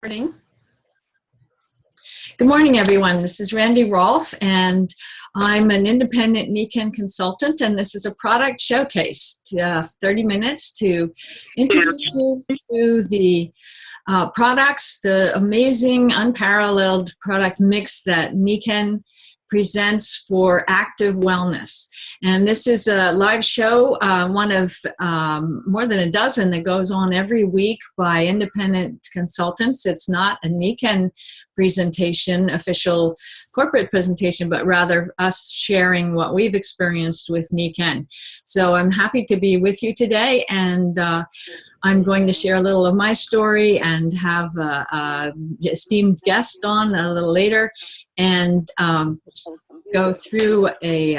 Morning. Good morning, everyone. This is Randy Rolfe, and I'm an independent Nikken consultant, and this is a product showcase, 30 minutes to introduce you to the products, the amazing, unparalleled product mix that Nikken presents for active wellness. And this is a live show, one of more than a dozen that goes on every week by independent consultants. It's not a Nikken presentation, official corporate presentation, but rather us sharing what we've experienced with Nikken. So I'm happy to be with you today, and I'm going to share a little of my story and have an esteemed guest on a little later, and go through a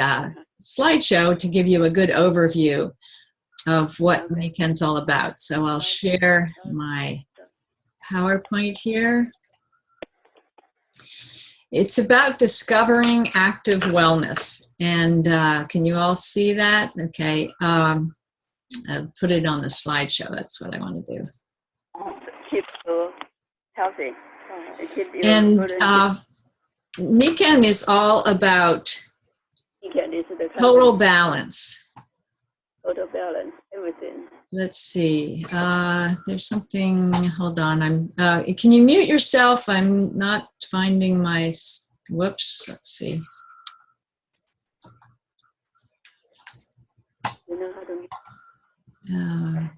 slideshow to give you a good overview of what Nikken's all about. So I'll share my PowerPoint here. It's about discovering active wellness. And can you all see that? Okay. I'll put it on the slideshow. That's what I want to do. Keep healthy. And Nikken is all about total balance. Total balance, everything. Let's see. There's something. Hold on. Can you mute yourself? I'm not finding my. Whoops. Let's see. You know how to.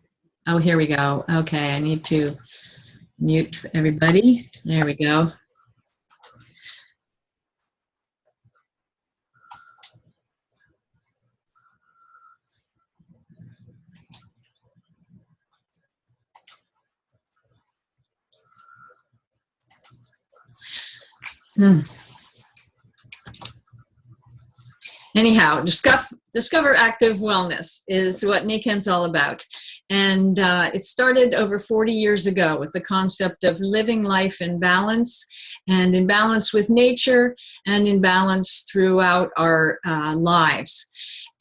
Oh, here we go. Okay, I need to mute everybody. There we go. Anyhow, discover active wellness is what Nikken's all about. And it started over 40 years ago with the concept of living life in balance, and in balance with nature, and in balance throughout our lives.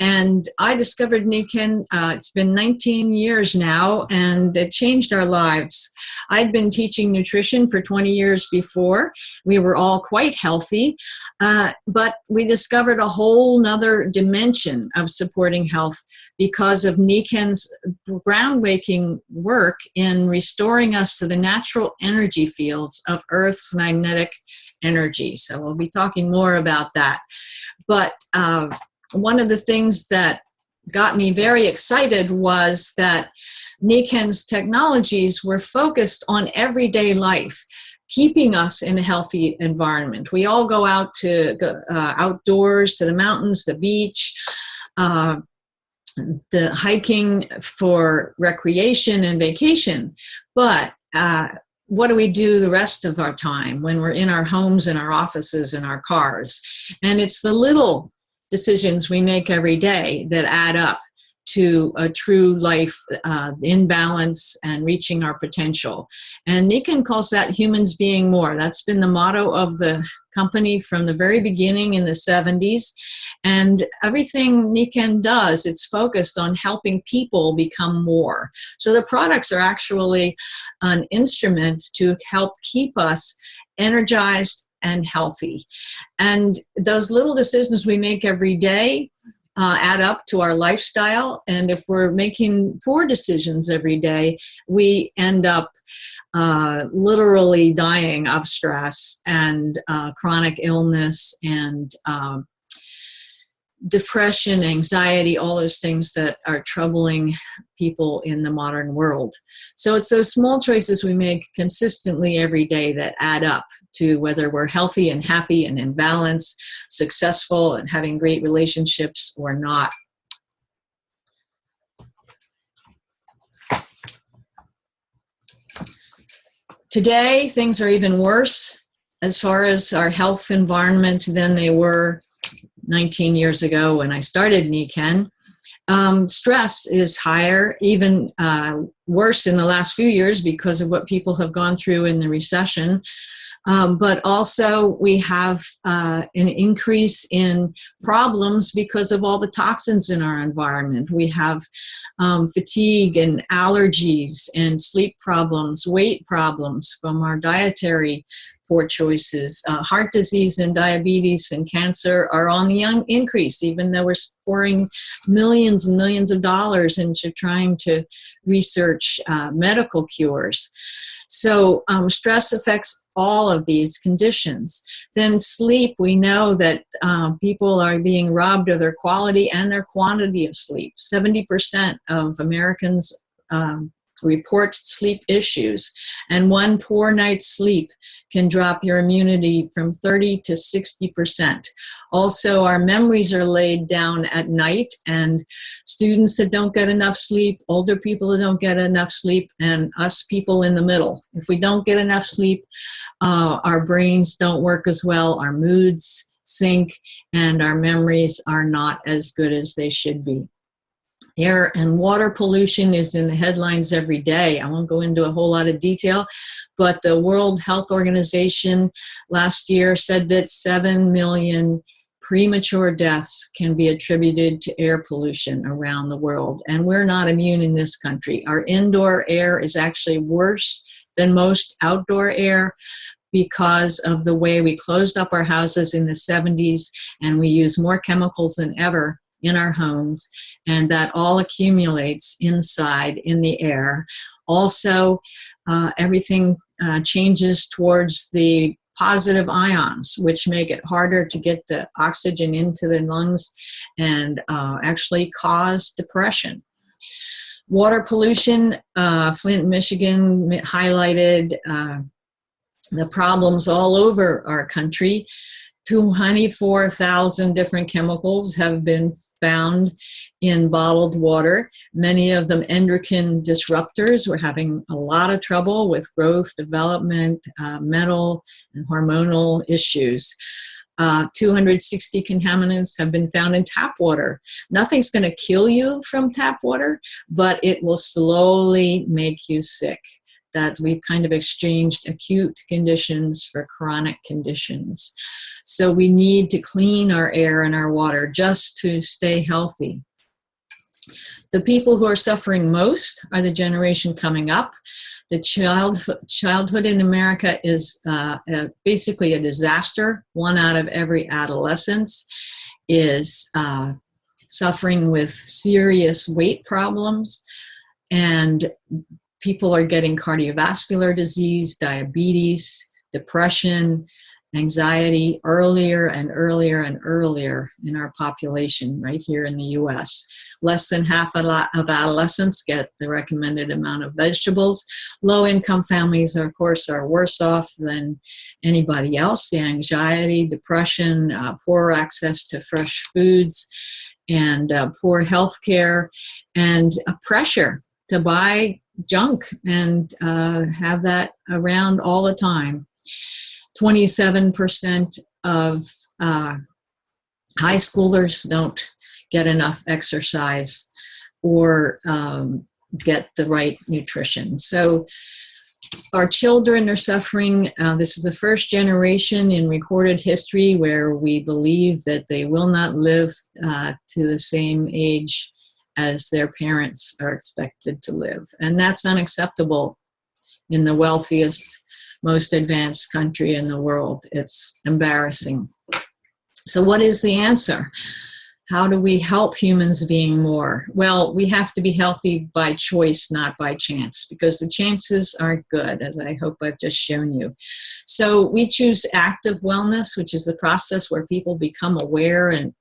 And I discovered Nikken, it's been 19 years now, and it changed our lives. I'd been teaching nutrition for 20 years before. We were all quite healthy, but we discovered a whole nother dimension of supporting health because of Nikken's groundbreaking work in restoring us to the natural energy fields of Earth's magnetic energy. So we'll be talking more about that. But one of the things that got me very excited was that Nikken's technologies were focused on everyday life, keeping us in a healthy environment. We all go out to outdoors, to the mountains, the beach, the hiking for recreation and vacation. But what do we do the rest of our time when we're in our homes and our offices and our cars? And it's the little decisions we make every day that add up to a true life in balance and reaching our potential. And Nikken calls that humans being more. That's been the motto of the company from the very beginning in the 70s. And everything Nikken does, it's focused on helping people become more. So the products are actually an instrument to help keep us energized and healthy. And those little decisions we make every day add up to our lifestyle. And if we're making poor decisions every day, we end up literally dying of stress and chronic illness and depression, anxiety, all those things that are troubling people in the modern world. So it's those small choices we make consistently every day that add up to whether we're healthy and happy and in balance, successful and having great relationships or not. Today, things are even worse as far as our health environment than they were 19 years ago when I started Nikken. Stress is higher, even worse in the last few years because of what people have gone through in the recession. But also we have an increase in problems because of all the toxins in our environment. We have fatigue and allergies and sleep problems, weight problems from our dietary poor choices. Heart disease and diabetes and cancer are on the increase, even though we're pouring millions and millions of dollars into trying to research medical cures. So stress affects all of these conditions. Then sleep, we know that people are being robbed of their quality and their quantity of sleep. 70% of Americans report sleep issues, and one poor night's sleep can drop your immunity from 30 to 60%. Also, our memories are laid down at night, and students that don't get enough sleep, older people that don't get enough sleep, and us people in the middle. If we don't get enough sleep, our brains don't work as well, our moods sink, and our memories are not as good as they should be. Air and water pollution is in the headlines every day. I won't go into a whole lot of detail, but the World Health Organization last year said that 7 million premature deaths can be attributed to air pollution around the world, and we're not immune in this country. Our indoor air is actually worse than most outdoor air because of the way we closed up our houses in the 70s, and we use more chemicals than ever in our homes, and that all accumulates inside in the air. Also, everything changes towards the positive ions, which make it harder to get the oxygen into the lungs and actually cause depression. Water pollution, Flint, Michigan highlighted the problems all over our country. 24,000 different chemicals have been found in bottled water, many of them endocrine disruptors. We're having a lot of trouble with growth, development, mental, and hormonal issues. 260 contaminants have been found in tap water. Nothing's going to kill you from tap water, but it will slowly make you sick. That we've kind of exchanged acute conditions for chronic conditions. So we need to clean our air and our water just to stay healthy. The people who are suffering most are the generation coming up. The childhood in America is basically a disaster. 1 out of every adolescent is suffering with serious weight problems, and people are getting cardiovascular disease, diabetes, depression, anxiety earlier and earlier and earlier in our population right here in the US. Less than half of adolescents get the recommended amount of vegetables. Low-income families, of course, are worse off than anybody else. The anxiety, depression, poor access to fresh foods, and poor health care, and pressure to buy junk and have that around all the time. 27% of high schoolers don't get enough exercise or get the right nutrition. So our children are suffering. This is the first generation in recorded history where we believe that they will not live to the same age as their parents are expected to live. And that's unacceptable in the wealthiest, most advanced country in the world. It's embarrassing. So what is the answer? How do we help humans being more? Well, we have to be healthy by choice, not by chance, because the chances aren't good, as I hope I've just shown you. So we choose active wellness, which is the process where people become aware and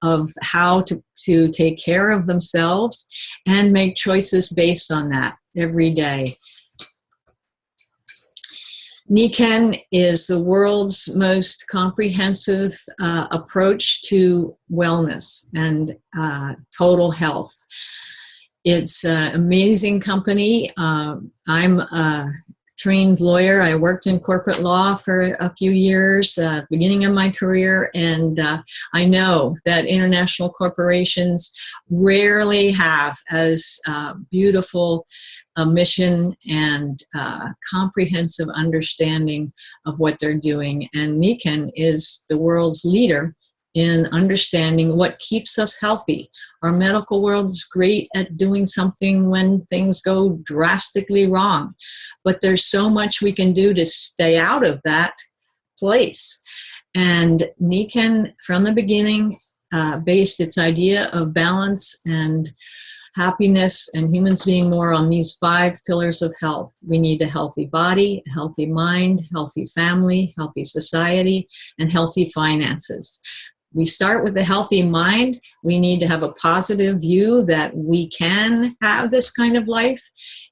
of how to take care of themselves and make choices based on that every day. Nikken is the world's most comprehensive approach to wellness and total health. It's an amazing company. I'm a trained lawyer. I worked in corporate law for a few years, beginning of my career, and I know that international corporations rarely have as beautiful a mission and comprehensive understanding of what they're doing. And Nikken is the world's leader in understanding what keeps us healthy. Our medical world is great at doing something when things go drastically wrong, but there's so much we can do to stay out of that place. And Nikken, from the beginning, based its idea of balance and happiness and humans being more on these 5 pillars of health. We need a healthy body, a healthy mind, healthy family, healthy society, and healthy finances. We start with a healthy mind. We need to have a positive view that we can have this kind of life.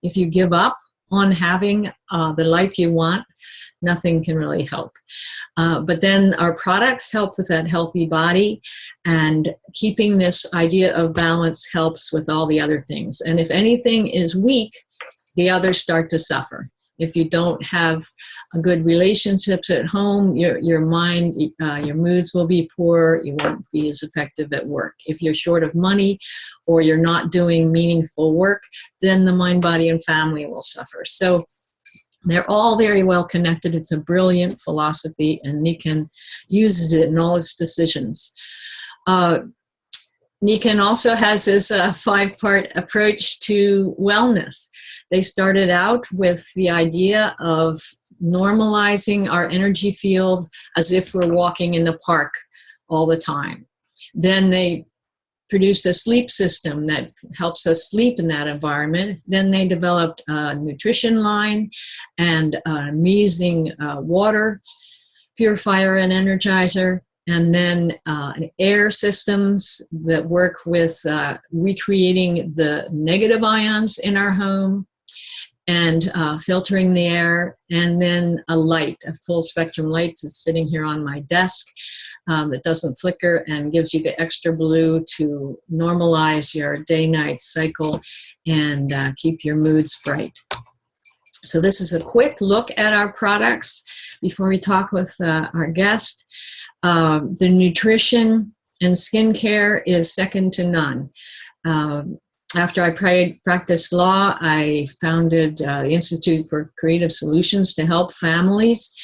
If you give up on having the life you want, nothing can really help. But then our products help with that healthy body, and keeping this idea of balance helps with all the other things. And if anything is weak, the others start to suffer. If you don't have a good relationships at home, your mind, your moods will be poor. You won't be as effective at work. If you're short of money or you're not doing meaningful work, then the mind, body, and family will suffer. So they're all very well connected. It's a brilliant philosophy, and Nikken uses it in all its decisions. Nikken also has this 5-part approach to wellness. They started out with the idea of normalizing our energy field as if we're walking in the park all the time. Then they produced a sleep system that helps us sleep in that environment. Then they developed a nutrition line and an amazing water purifier and energizer. And then air systems that work with recreating the negative ions in our home and filtering the air, and then a light, a full spectrum light that's sitting here on my desk that doesn't flicker and gives you the extra blue to normalize your day-night cycle and keep your moods bright. So this is a quick look at our products before we talk with our guest. The nutrition and skincare is second to none. After I practiced law, I founded the Institute for Creative Solutions to help families.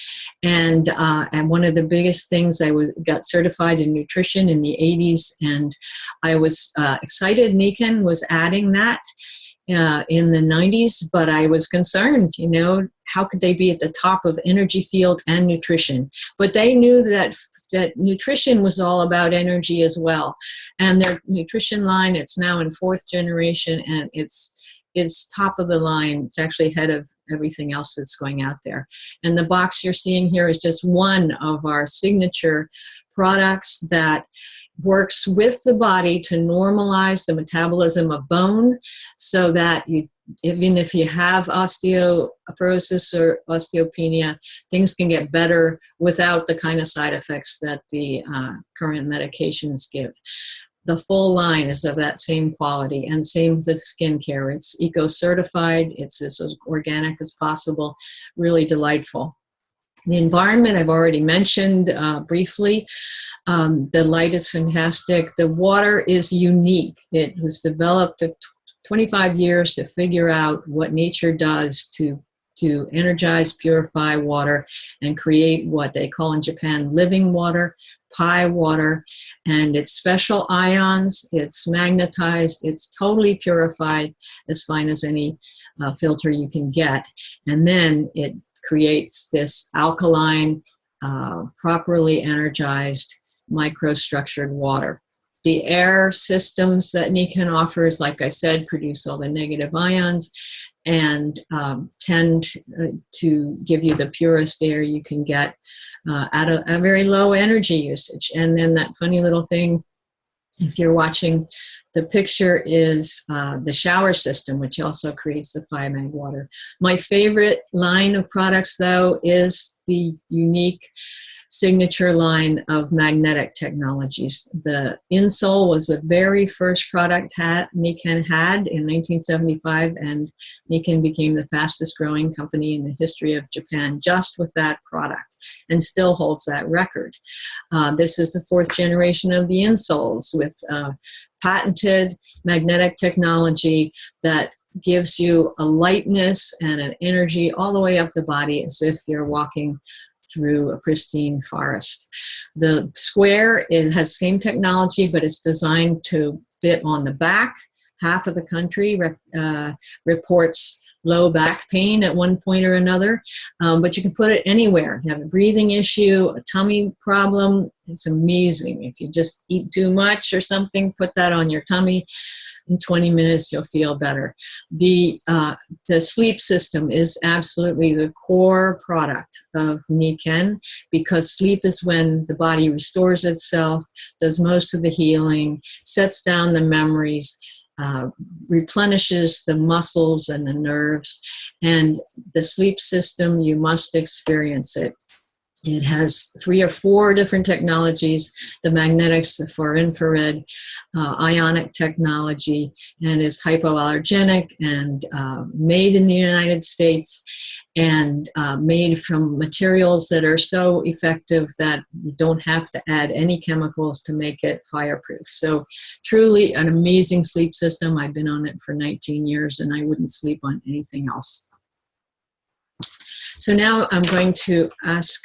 And one of the biggest things, got certified in nutrition in the 80s, and I was excited Nikken was adding that in the 90s, but I was concerned, how could they be at the top of energy field and nutrition? But they knew that nutrition was all about energy as well. And their nutrition line, it's now in 4th generation, and it's top of the line. It's actually ahead of everything else that's going out there. And the box you're seeing here is just one of our signature products that works with the body to normalize the metabolism of bone, so that even if you have osteoporosis or osteopenia, things can get better without the kind of side effects that the current medications give. The full line is of that same quality, and same with the skincare. It's eco-certified, it's as organic as possible, really delightful. The environment I've already mentioned briefly. The light is fantastic. The water is unique. It was developed 25 years to figure out what nature does to energize, purify water, and create what they call in Japan living water, pi water. And it's special ions, it's magnetized, it's totally purified, as fine as any filter you can get. And then it creates this alkaline, properly energized, microstructured water. The air systems that Nikken offers, like I said, produce all the negative ions and tend to give you the purest air you can get at a very low energy usage. And then that funny little thing, if you're watching the picture, is the shower system, which also creates the Pi-Mag water. My favorite line of products, though, is the unique signature line of magnetic technologies. The insole was the very first product Nikken had in 1975, and Nikken became the fastest growing company in the history of Japan just with that product, and still holds that record. This is the fourth generation of the insoles with patented magnetic technology that gives you a lightness and an energy all the way up the body as if you're walking through a pristine forest. The square, it has same technology, but it's designed to fit on the back. Half of the country reports low back pain at one point or another, but you can put it anywhere. You have a breathing issue, a tummy problem, it's amazing. If you just eat too much or something, put that on your tummy. In 20 minutes, you'll feel better. The sleep system is absolutely the core product of Nikken, because sleep is when the body restores itself, does most of the healing, sets down the memories, replenishes the muscles and the nerves. And the sleep system, you must experience it. It has 3 or 4 different technologies, the magnetics, the far infrared, ionic technology, and is hypoallergenic and made in the United States, and made from materials that are so effective that you don't have to add any chemicals to make it fireproof. So truly an amazing sleep system. I've been on it for 19 years and I wouldn't sleep on anything else. So now I'm going to ask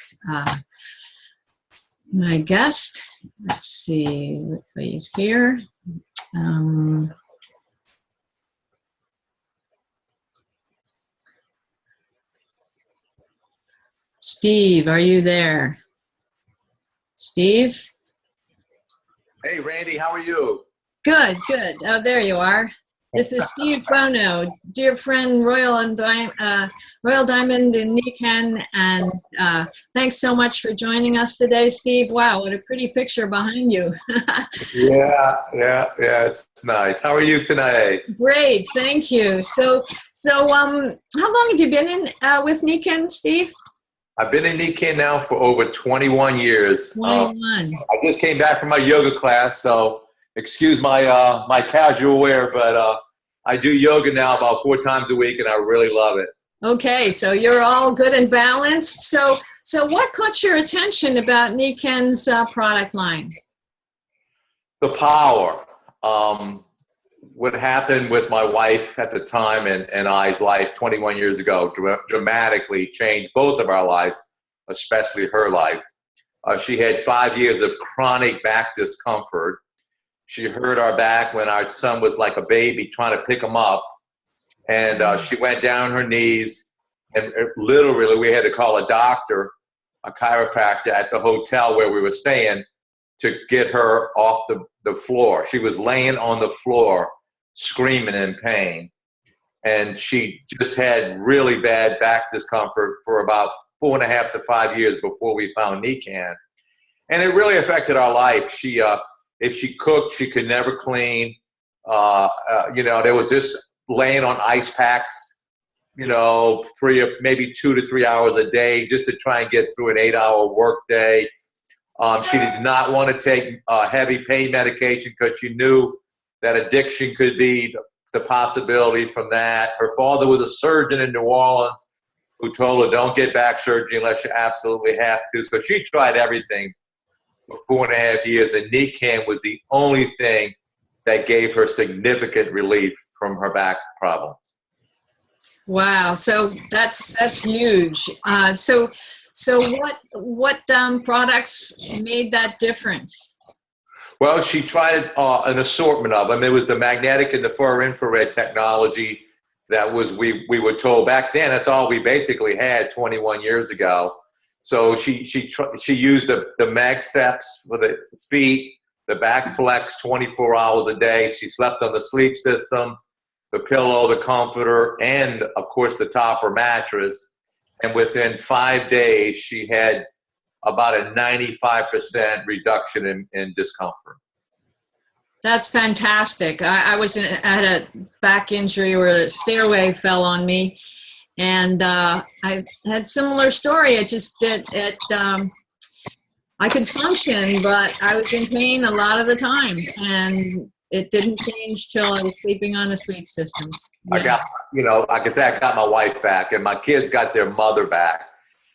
my guest, let's see if he's here. Steve, are you there? Steve? Hey, Randy, how are you? Good, good. Oh, there you are. This is Steve Bono, dear friend, Royal Diamond in Nikken, and thanks so much for joining us today, Steve. Wow, what a pretty picture behind you. Yeah, it's nice. How are you tonight? Great, thank you. So, how long have you been in with Nikken, Steve? I've been in Nikken now for over 21 years. 21. I just came back from my yoga class, so excuse my my casual wear, but I do yoga now about 4 times a week, and I really love it. Okay, so you're all good and balanced. So what caught your attention about Nikken's product line? The power. What happened with my wife at the time and I's life 21 years ago dramatically changed both of our lives, especially her life. She had 5 years of chronic back discomfort. She hurt our back when our son was like a baby, trying to pick him up. And she went down her knees, and literally we had to call a doctor, a chiropractor at the hotel where we were staying to get her off the floor. She was laying on the floor, screaming in pain. And she just had really bad back discomfort for about 4.5 to 5 years before we found Nikken. And it really affected our life. She, if she cooked, she could never clean. There was just laying on ice packs, maybe 2 to 3 hours a day just to try and get through an 8-hour work day. She did not want to take heavy pain medication because she knew that addiction could be the possibility from that. Her father was a surgeon in New Orleans who told her, don't get back surgery unless you absolutely have to. So she tried everything for 4.5 years, and Nikken was the only thing that gave her significant relief from her back problems. Wow, so that's huge. So what products made that difference? Well, she tried an assortment of them. It was the magnetic and the far infrared technology that was we were told back then. That's all we basically had 21 years ago. So she used the mag steps for the feet, the back flex 24 hours a day. She slept on the sleep system, the pillow, the comforter, and of course the topper mattress. And within 5 days, she had about a 95% reduction in discomfort. That's fantastic. I was at a back injury where a stairway fell on me, and I had similar story. I just I could function, but I was in pain a lot of the time, and it didn't change till I was sleeping on a sleep system. I got, I can say I got my wife back, and my kids got their mother back.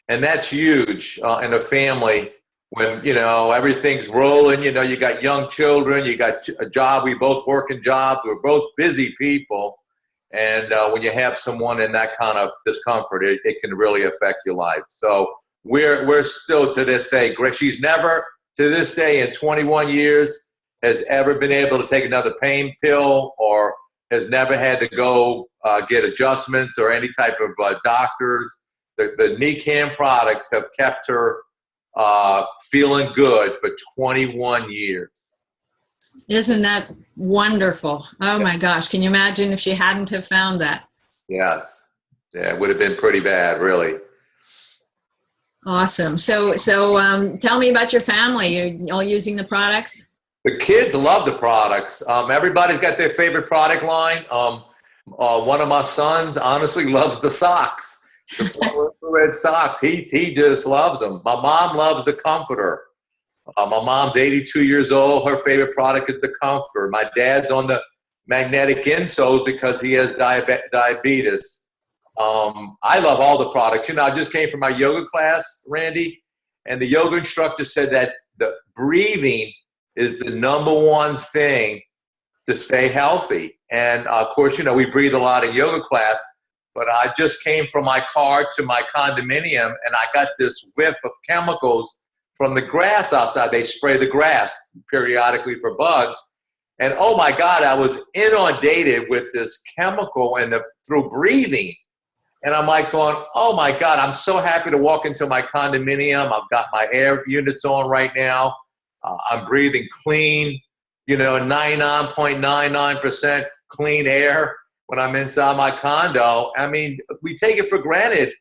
And that's huge in a family when, everything's rolling. You got young children, you got a job. We both working jobs. We're both busy people. And when you have someone in that kind of discomfort, it can really affect your life. So we're still to this day great. She's never, to this day, in 21 years, has ever been able to take another pain pill or has never had to go get adjustments or any type of doctors. The Nikken products have kept her feeling good for 21 years. Isn't that wonderful? Oh my gosh. Can you imagine if she hadn't have found that? Yes. Yeah, it would have been pretty bad, really. Awesome. So tell me about your family. You're all using the products? The kids love the products. Everybody's got their favorite product line. One of my sons honestly loves the socks. The red socks. He just loves them. My mom loves the comforter. My mom's 82 years old. Her favorite product is the comforter. My dad's on the magnetic insoles because he has diabetes. I love all the products. I just came from my yoga class, Randy, and the yoga instructor said that the breathing is the #1 thing to stay healthy. And of course, we breathe a lot in yoga class, but I just came from my car to my condominium and I got this whiff of chemicals from the grass outside. They spray the grass periodically for bugs. And oh my God, I was inundated with this chemical through breathing. And I'm like going, oh my God, I'm so happy to walk into my condominium. I've got my air units on right now. I'm breathing clean, 99.99% clean air when I'm inside my condo. I mean, we take it for granted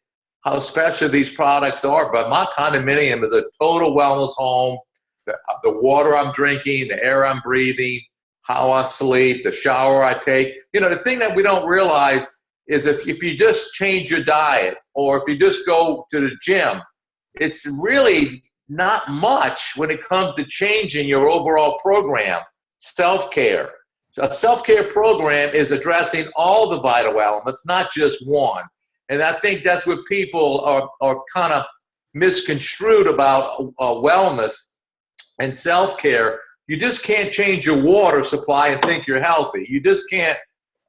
how special these products are, but my condominium is a total wellness home. The water I'm drinking, the air I'm breathing, how I sleep, the shower I take. The thing that we don't realize is if you just change your diet or if you just go to the gym, it's really not much when it comes to changing your overall program. Self-care. So a self-care program is addressing all the vital elements, not just one. And I think that's what people are kind of misconstrued about wellness and self-care. You just can't change your water supply and think you're healthy. You just can't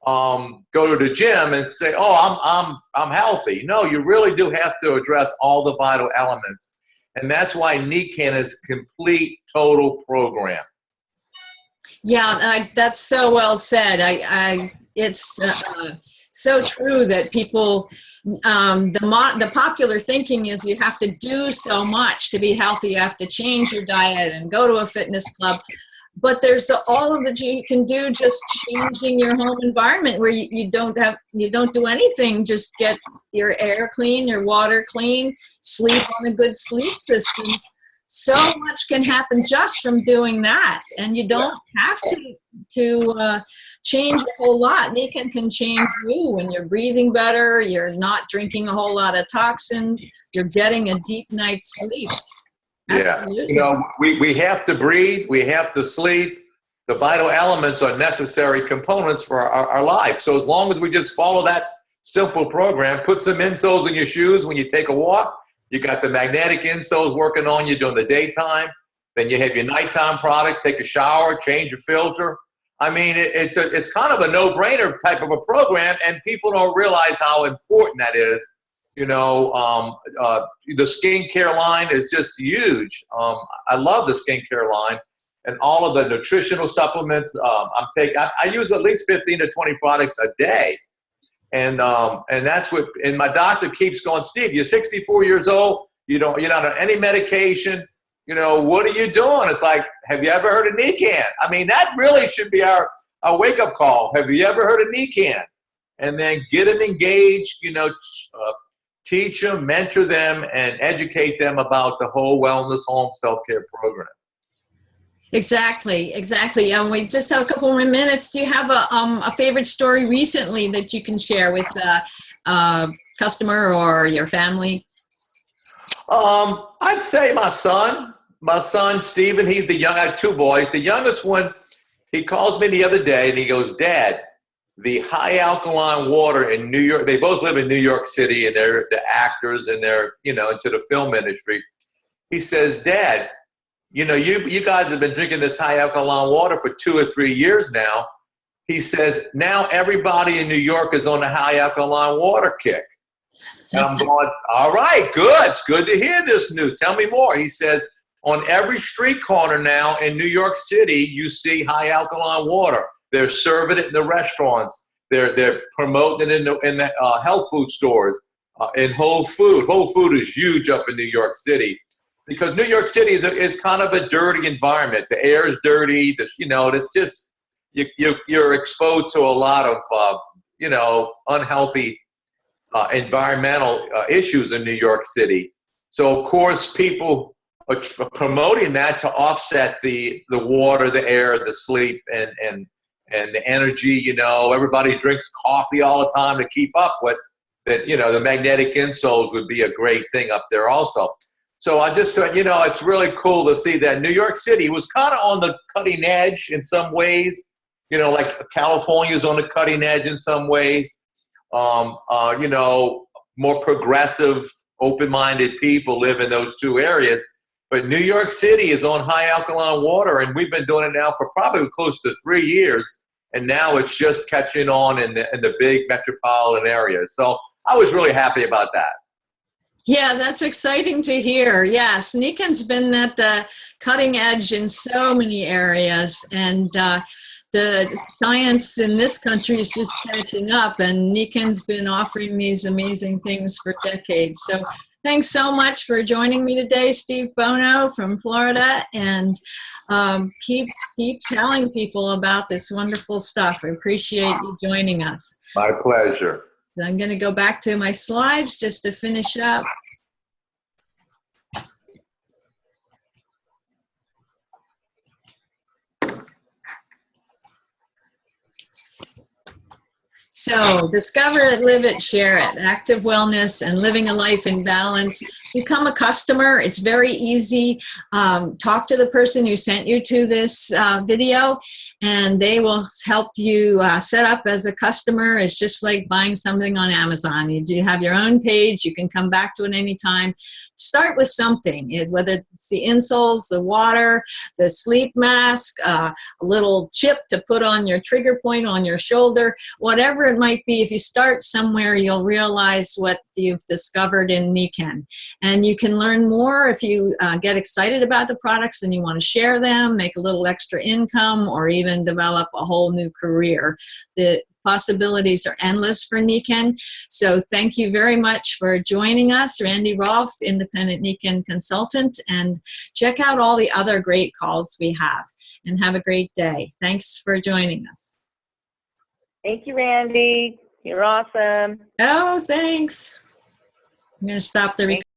go to the gym and say, oh, I'm healthy. No, you really do have to address all the vital elements. And that's why Nikken is a complete, total program. Yeah, that's so well said. It's so true that people, the popular thinking is you have to do so much to be healthy. You have to change your diet and go to a fitness club. But there's all of that you can do just changing your home environment where you don't do anything. Just get your air clean, your water clean, sleep on a good sleep system. So much can happen just from doing that, and you don't have to change a whole lot. Nikken can change you when you're breathing better, you're not drinking a whole lot of toxins, you're getting a deep night's sleep. Absolutely. Yeah, we have to breathe, we have to sleep. The vital elements are necessary components for our life. So as long as we just follow that simple program, put some insoles in your shoes when you take a walk. You got the magnetic insoles working on you during the daytime. Then you have your nighttime products, take a shower, change your filter. I mean, it's kind of a no-brainer type of a program, and people don't realize how important that is. The skincare line is just huge. I love the skincare line and all of the nutritional supplements I use at least 15 to 20 products a day. And that's what, and my doctor keeps going, Steve, you're 64 years old. You're not on any medication. What are you doing? It's like, have you ever heard of Nikken? I mean, that really should be our wake-up call. Have you ever heard of Nikken? And then get them engaged, teach them, mentor them, and educate them about the whole wellness home self-care program. Exactly. And we just have a couple more minutes. Do you have a favorite story recently that you can share with a customer or your family? I'd say my son my son, Steven, he's the young, I have 2 boys. The youngest one, he calls me the other day and he goes, Dad, the high alkaline water in New York, they both live in New York City and they're the actors and they're, into the film industry. He says, Dad, you guys have been drinking this high alkaline water for 2 or 3 years now. He says, now everybody in New York is on a high alkaline water kick. And I'm going, all right, good. It's good to hear this news. Tell me more. He says, on every street corner now in New York City, you see high alkaline water. They're serving it in the restaurants. They're promoting it in the health food stores, in Whole Food. Whole Food is huge up in New York City because New York City is kind of a dirty environment. The air is dirty. It's just you're exposed to a lot of unhealthy environmental issues in New York City. So of course people are promoting that to offset the water, the air, the sleep, and the energy. Everybody drinks coffee all the time to keep up with that. The magnetic insoles would be a great thing up there also. So I just said, it's really cool to see that New York City was kind of on the cutting edge in some ways. Like California is on the cutting edge in some ways. More progressive, open-minded people live in those 2 areas. But New York City is on high alkaline water, and we've been doing it now for probably close to 3 years. And now it's just catching on in the big metropolitan areas. So I was really happy about that. Yeah, that's exciting to hear. Yes, Nikken's been at the cutting edge in so many areas, and the science in this country is just catching up, and Nikken's been offering these amazing things for decades. So thanks so much for joining me today, Steve Bono from Florida, and keep telling people about this wonderful stuff. I appreciate you joining us. My pleasure. So I'm going to go back to my slides just to finish up. So discover it, live it, share it. Active wellness and living a life in balance. Become a customer. It's very easy. Talk to the person who sent you to this video, and they will help you set up as a customer. It's just like buying something on Amazon. You do have your own page. You can come back to it anytime. Start with something, whether it's the insoles, the water, the sleep mask, a little chip to put on your trigger point on your shoulder, whatever it might be. If you start somewhere, you'll realize what you've discovered in Nikken. And you can learn more if you get excited about the products and you want to share them, make a little extra income, or even develop a whole new career. The possibilities are endless for Nikken. So thank you very much for joining us. Randy Rolfe, independent Nikken consultant, and check out all the other great calls we have. And have a great day. Thanks for joining us. Thank you, Randy. You're awesome. Oh, thanks. I'm going to stop the recording.